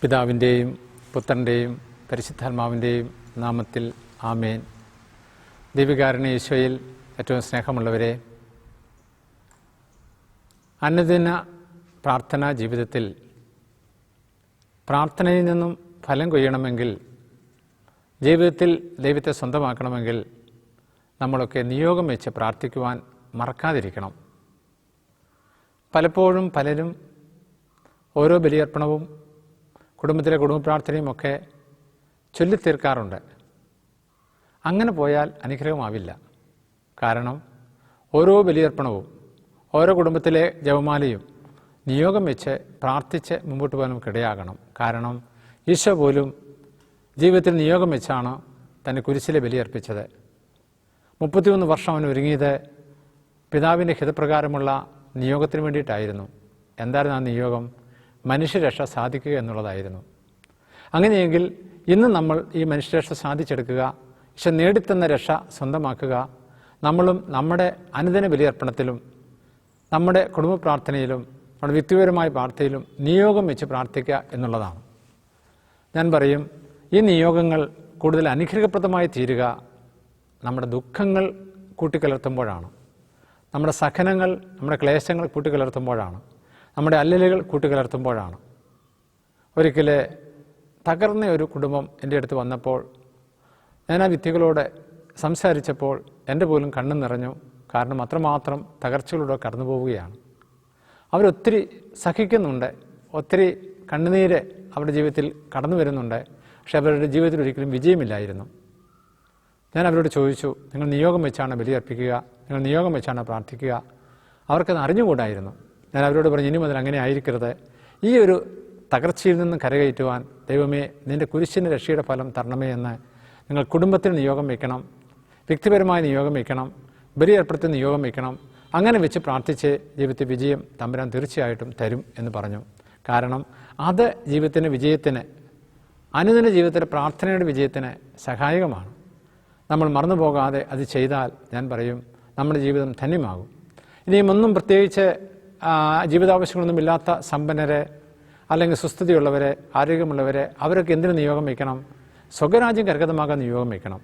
പിതാവിൻ്റെയും പുത്രൻ്റെയും പരിശുദ്ധാത്മാവിൻ്റെയും നാമത്തിൽ ആമേൻ. ദൈവകാരുണ്യ ഈശോയിൽ ഏറ്റവും സ്നേഹമുള്ളവരെ, അനുദിന പ്രാർത്ഥനാ ജീവിതത്തിൽ പ്രാർത്ഥനയിൽ നിന്നും ഫലം കൊയ്യണമെങ്കിൽ, ജീവിതത്തിൽ ദൈവത്തെ സ്വന്തമാക്കണമെങ്കിൽ നമ്മളൊക്കെ നിയോഗം വെച്ച് പ്രാർത്ഥിക്കുവാൻ മറക്കാതിരിക്കണം. പലപ്പോഴും പലരും ഓരോ ബലിയർപ്പണവും കുടുംബത്തിലെ കുടുംബ പ്രാർത്ഥനയും ഒക്കെ ചൊല്ലിത്തീർക്കാറുണ്ട്. അങ്ങനെ പോയാൽ അനുഗ്രഹമാവില്ല. കാരണം ഓരോ ബലിയർപ്പണവും ഓരോ കുടുംബത്തിലെ ജപമാലയും നിയോഗം വെച്ച് പ്രാർത്ഥിച്ച് മുമ്പോട്ട് പോകാൻ നമുക്ക് ഇടയാകണം. കാരണം ഈശോ പോലും ജീവിതത്തിൽ നിയോഗം വെച്ചാണ് തന്നെ കുരിശിലെ ബലിയർപ്പിച്ചത്. 31 വർഷം അവൻ ഒരുങ്ങിയത് പിതാവിൻ്റെ ഹിതപ്രകാരമുള്ള നിയോഗത്തിന് വേണ്ടിയിട്ടായിരുന്നു. എന്തായിരുന്നു ആ നിയോഗം? മനുഷ്യരക്ഷ സാധിക്കുക എന്നുള്ളതായിരുന്നു. അങ്ങനെയെങ്കിൽ ഇന്ന് നമ്മൾ ഈ മനുഷ്യരക്ഷ സാധിച്ചെടുക്കുക, ഈശോ നേടിത്തന്ന രക്ഷ സ്വന്തമാക്കുക. നമ്മളും നമ്മുടെ അനുദിന ബലിയർപ്പണത്തിലും നമ്മുടെ കുടുംബ പ്രാർത്ഥനയിലും നമ്മുടെ വ്യക്തിപരമായ പ്രാർത്ഥനയിലും നിയോഗം വെച്ച് പ്രാർത്ഥിക്കുക എന്നുള്ളതാണ്. ഞാൻ പറയും, ഈ നിയോഗങ്ങൾ കൂടുതൽ അനുഗ്രഹപ്രദമായി തീരുക നമ്മുടെ ദുഃഖങ്ങൾ കൂട്ടിക്കലർത്തുമ്പോഴാണ്, നമ്മുടെ സഹനങ്ങൾ, നമ്മുടെ ക്ലേശങ്ങൾ കൂട്ടിക്കലർത്തുമ്പോഴാണ്, നമ്മുടെ അല്ലലുകൾ കൂട്ടിക്കലർത്തുമ്പോഴാണ്. ഒരിക്കൽ തകർന്ന ഒരു കുടുംബം എൻ്റെ അടുത്ത് വന്നപ്പോൾ ഞാൻ ആ വ്യക്തികളോട് സംസാരിച്ചപ്പോൾ എൻ്റെ പോലും കണ്ണു നിറഞ്ഞു. കാരണം അത്രമാത്രം തകർച്ചകളിലൂടെ കടന്നു പോവുകയാണ്. അവരൊത്തിരി സഹിക്കുന്നുണ്ട്, ഒത്തിരി കണ്ണുനീര് അവരുടെ ജീവിതത്തിൽ കടന്നു വരുന്നുണ്ട്. പക്ഷെ അവരുടെ ജീവിതത്തിൽ ഒരിക്കലും വിജയമില്ലായിരുന്നു. ഞാൻ അവരോട് ചോദിച്ചു, നിങ്ങൾ നിയോഗം വെച്ചാണ് ബലിയർപ്പിക്കുക, നിങ്ങൾ നിയോഗം വെച്ചാണ് പ്രാർത്ഥിക്കുക? അവർക്കത് അറിഞ്ഞുകൂടായിരുന്നു. ഞാൻ അവരോട് പറഞ്ഞു, ഇനി മുതൽ അങ്ങനെ ആയിരിക്കരുത്. ഈ ഒരു തകർച്ചയിൽ നിന്നും കരകയറ്റുവാൻ ദൈവമേ നിൻ്റെ കുരിശിൻ്റെ രക്ഷയുടെ ഫലം തരണമേ എന്ന് നിങ്ങൾ കുടുംബത്തിൽ നിയോഗം വയ്ക്കണം, വ്യക്തിപരമായ നിയോഗം വയ്ക്കണം, ബലിയർപ്പണത്തിൽ നിയോഗം വയ്ക്കണം. അങ്ങനെ വെച്ച് പ്രാർത്ഥിച്ച് ജീവിതത്തിൽ വിജയം തമ്പുരാൻ തീർച്ചയായിട്ടും തരും എന്ന് പറഞ്ഞു. കാരണം അത് ജീവിതത്തിൻ്റെ വിജയത്തിന്, അനുദിന ജീവിതത്തിലെ പ്രാർത്ഥനയുടെ വിജയത്തിന് സഹായകമാണ്. നമ്മൾ മറന്നു പോകാതെ അത് ചെയ്താൽ ഞാൻ പറയും നമ്മുടെ ജീവിതം ധന്യമാകും. ഇനിയും ഒന്നും പ്രത്യേകിച്ച് ജീവിതാവശ്യങ്ങളൊന്നുമില്ലാത്ത സമ്പന്നരെ അല്ലെങ്കിൽ സുസ്ഥിതിയുള്ളവരെ, ആരോഗ്യമുള്ളവരെ, അവരൊക്കെ എന്തിനു നിയോഗം വയ്ക്കണം? സ്വകരാജ്യം കരഗതമാകാൻ നിയോഗം വയ്ക്കണം.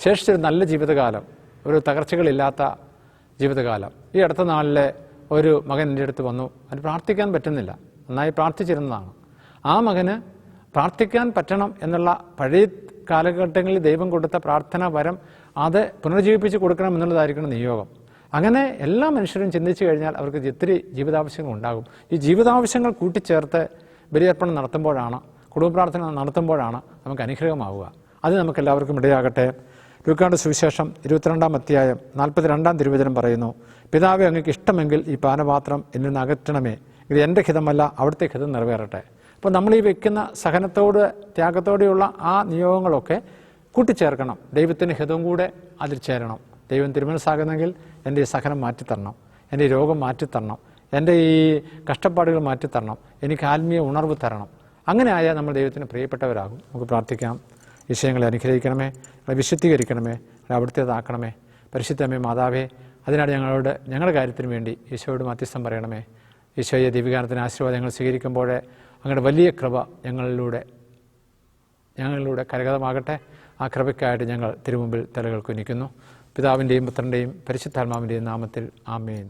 ശേഷിച്ചൊരു നല്ല ജീവിതകാലം, ഒരു തകർച്ചകളില്ലാത്ത ജീവിതകാലം. ഈ അടുത്ത നാളിൽ ഒരു മകൻ എൻ്റെ അടുത്ത് വന്നു. അത് പ്രാർത്ഥിക്കാൻ പറ്റുന്നില്ല, നന്നായി പ്രാർത്ഥിച്ചിരുന്നതാണ്. ആ മകന് പ്രാർത്ഥിക്കാൻ പറ്റണം എന്നുള്ള പഴയ കാലഘട്ടങ്ങളിൽ ദൈവം കൊടുത്ത പ്രാർത്ഥനാ വരം അത് പുനർജീവിപ്പിച്ച് കൊടുക്കണം എന്നുള്ളതായിരിക്കണം നിയോഗം. അങ്ങനെ എല്ലാ മനുഷ്യരും ചിന്തിച്ചു കഴിഞ്ഞാൽ അവർക്ക് ഒത്തിരി ജീവിതാവശ്യങ്ങൾ ഉണ്ടാകും. ഈ ജീവിതാവശ്യങ്ങൾ കൂട്ടിച്ചേർത്ത് ബലിയർപ്പണം നടത്തുമ്പോഴാണ്, കുടുംബ പ്രാർത്ഥന നടത്തുമ്പോഴാണ് നമുക്ക് അനുഗ്രഹമാവുക. അത് നമുക്കെല്ലാവർക്കും ഇടയാകട്ടെ. ലൂക്കായുടെ സുവിശേഷം 22-ാം അധ്യായം 42-ാം തിരുവചനം പറയുന്നു, പിതാവേ അങ്ങക്ക് ഇഷ്ടമെങ്കിൽ ഈ പാനപാത്രം എന്നിൽ നിന്ന് അകറ്റണമേ, ഇത് എൻ്റെ ഹിതമല്ല അവിടുത്തെ ഹിതം നിറവേറട്ടെ. അപ്പോൾ നമ്മൾ ഈ വെക്കുന്ന സഹനത്തോട് ത്യാഗത്തോടെയുള്ള ആ നിയോഗങ്ങളൊക്കെ കൂട്ടിച്ചേർക്കണം. ദൈവത്തിൻ്റെ ഹിതവും കൂടെ അതിൽ ചേരണം. ദൈവം തിരുമനസ്സാകുന്നെങ്കിൽ എൻ്റെ ഈ സഹനം മാറ്റിത്തരണം, എൻ്റെ ഈ രോഗം മാറ്റിത്തരണം, എൻ്റെ ഈ കഷ്ടപ്പാടുകൾ മാറ്റിത്തരണം, എനിക്ക് ആത്മീയ ഉണർവ് തരണം. അങ്ങനെ ആയാൽ നമ്മൾ ദൈവത്തിന് പ്രിയപ്പെട്ടവരാകും. നമുക്ക് പ്രാർത്ഥിക്കാം. വിഷയങ്ങളെ അനുഗ്രഹിക്കണമേ, വിശുദ്ധീകരിക്കണമേ, അവിടുത്തേതാക്കണമേ. പരിശുദ്ധമേ മാതാവേ, അതിനാണ് ഞങ്ങളുടെ കാര്യത്തിന് വേണ്ടി ഈശോയോട് മധ്യസ്ഥം പറയണമേ. ഈശോയെ ദിവ്യകാരണത്തിന് ആശീർവാദങ്ങൾ സ്വീകരിക്കുമ്പോൾ അങ്ങയുടെ വലിയ കൃപ ഞങ്ങളിലൂടെ കരഗതമാകട്ടെ. ആ കൃപയ്ക്കായിട്ട് ഞങ്ങൾ തിരുമുമ്പിൽ തലകൾ കുനിക്കുന്നു. പിതാവിൻ്റെയും പുത്രൻ്റെയും പരിശുദ്ധാത്മാവിൻ്റെയും നാമത്തിൽ ആമേൻ.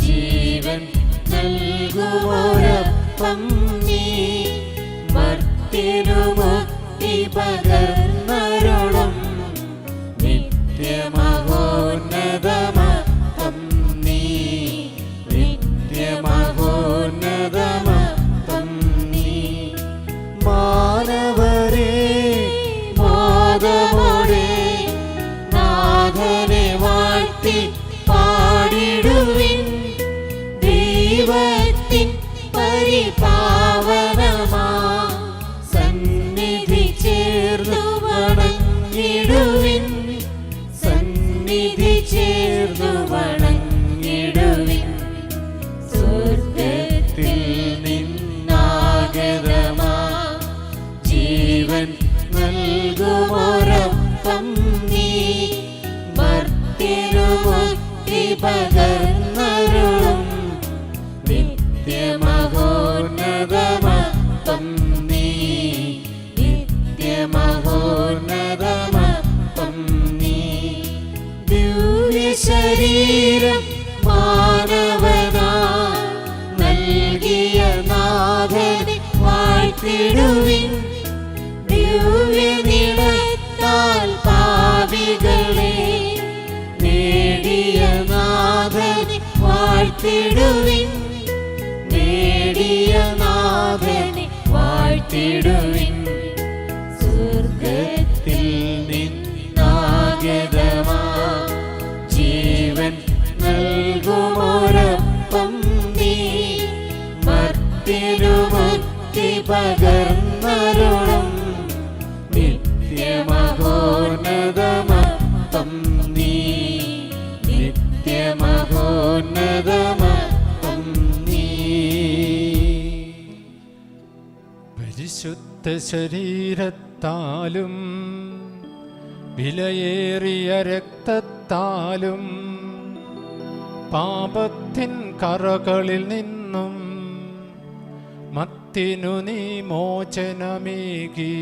ജീവൻ നൽകുമോരപ്പം നീ മർത്യനുമുക്തി പകർന്നരുളും നിത്യമഹോന്നതമപ്പം നീ, നിത്യമഹോന്നതമപ്പം നീ. മാനവരേ മോദമോടെ നാഥനെ വാഴ്ത്തി പാടിടുവിൻ, ദൈവത്തിൻ പരിപാവനമാ സന്നിധി ചേർന്നു വണങ്ങിടുവിൻ, സന്നിധി ചേർന്നു വണങ്ങിടുവിൻ. സ്വർഗ്ഗത്തിൽ നിന്നാഗതമാ ജീവൻ നൽകുമോരം പകർന്നരുളും നിത്യമഹോന്നതമപ്പം നീ, നിത്യമഹോന്നതമപ്പം നീ. ദിവ്യശരീരം മാനവനായി നൽകിയ നാഥനെ വാഴ്ത്തിടുവിൻ. ദിവ്യനിടത്താൽ പാപികളെ നേടിയ നാഥനെ വാഴ്ത്തിടുവിൻ. നേടിയ നാഥനെ വാഴ്ത്തിടുവിൻ. സ്വർഗത്തിൽ നിന്നാഗതമാ ജീവൻ നൽകുമോരപ്പം നീ, മർത്യനു മുക്തി പകർന്നരുളും നിത്യമഹോന്നതമപ്പം നീ, നിത്യമഹോന്നതമപ്പം നീ. പരിശുദ്ധ ശരീരത്താലും വിലയേറിയ രക്തത്താലും പാപത്തിൻ കറകളിൽ നിന്നും മത്തിനു നീ മോചനമേകി.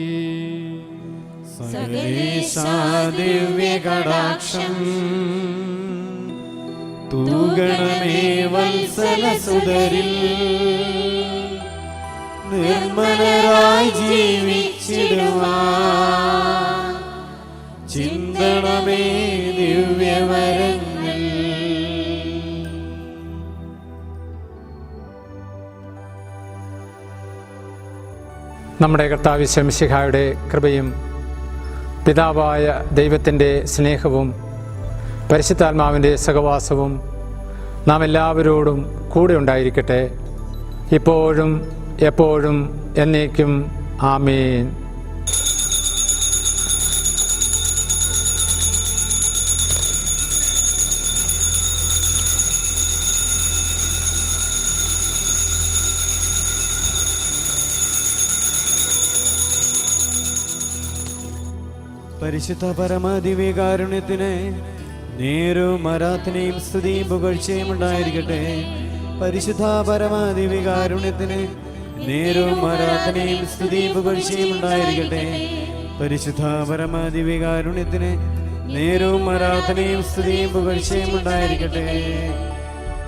സകലേശാ ദിവ്യകടാക്ഷം തൂകണമേ വത്സലസുതരിൽ. നിർമ്മലരായി ജീവിച്ചിടുവാൻ ചിന്തണമേ ദിവ്യവരങ്ങൾ. നമ്മുടെ കർത്താവ് ശംസിഹായുടെ കൃപയും പിതാവായ ദൈവത്തിൻ്റെ സ്നേഹവും പരിശുദ്ധാത്മാവിൻ്റെ സഹവാസവും നാം എല്ലാവരോടും കൂടെ ഉണ്ടായിരിക്കട്ടെ, ഇപ്പോഴും എപ്പോഴും എന്നേക്കും. ആമേൻ. പരിശുദ്ധ പരമദിവ്യകാരുണ്യത്തിന് നേരും ആരാധനയും സ്തുതിയും പുകഴ്ചയും ഉണ്ടായിരിക്കട്ടെ. പരിശുദ്ധ പരമദിവ്യകാരുണ്യത്തിന് നേരും ആരാധനയും സ്തുതിയും പുകഴ്ചയും ഉണ്ടായിരിക്കട്ടെ. പരിശുദ്ധ പരമദിവ്യകാരുണ്യത്തിന് നേരും ആരാധനയും സ്തുതിയും പുകഴ്ചയും ഉണ്ടായിരിക്കട്ടെ.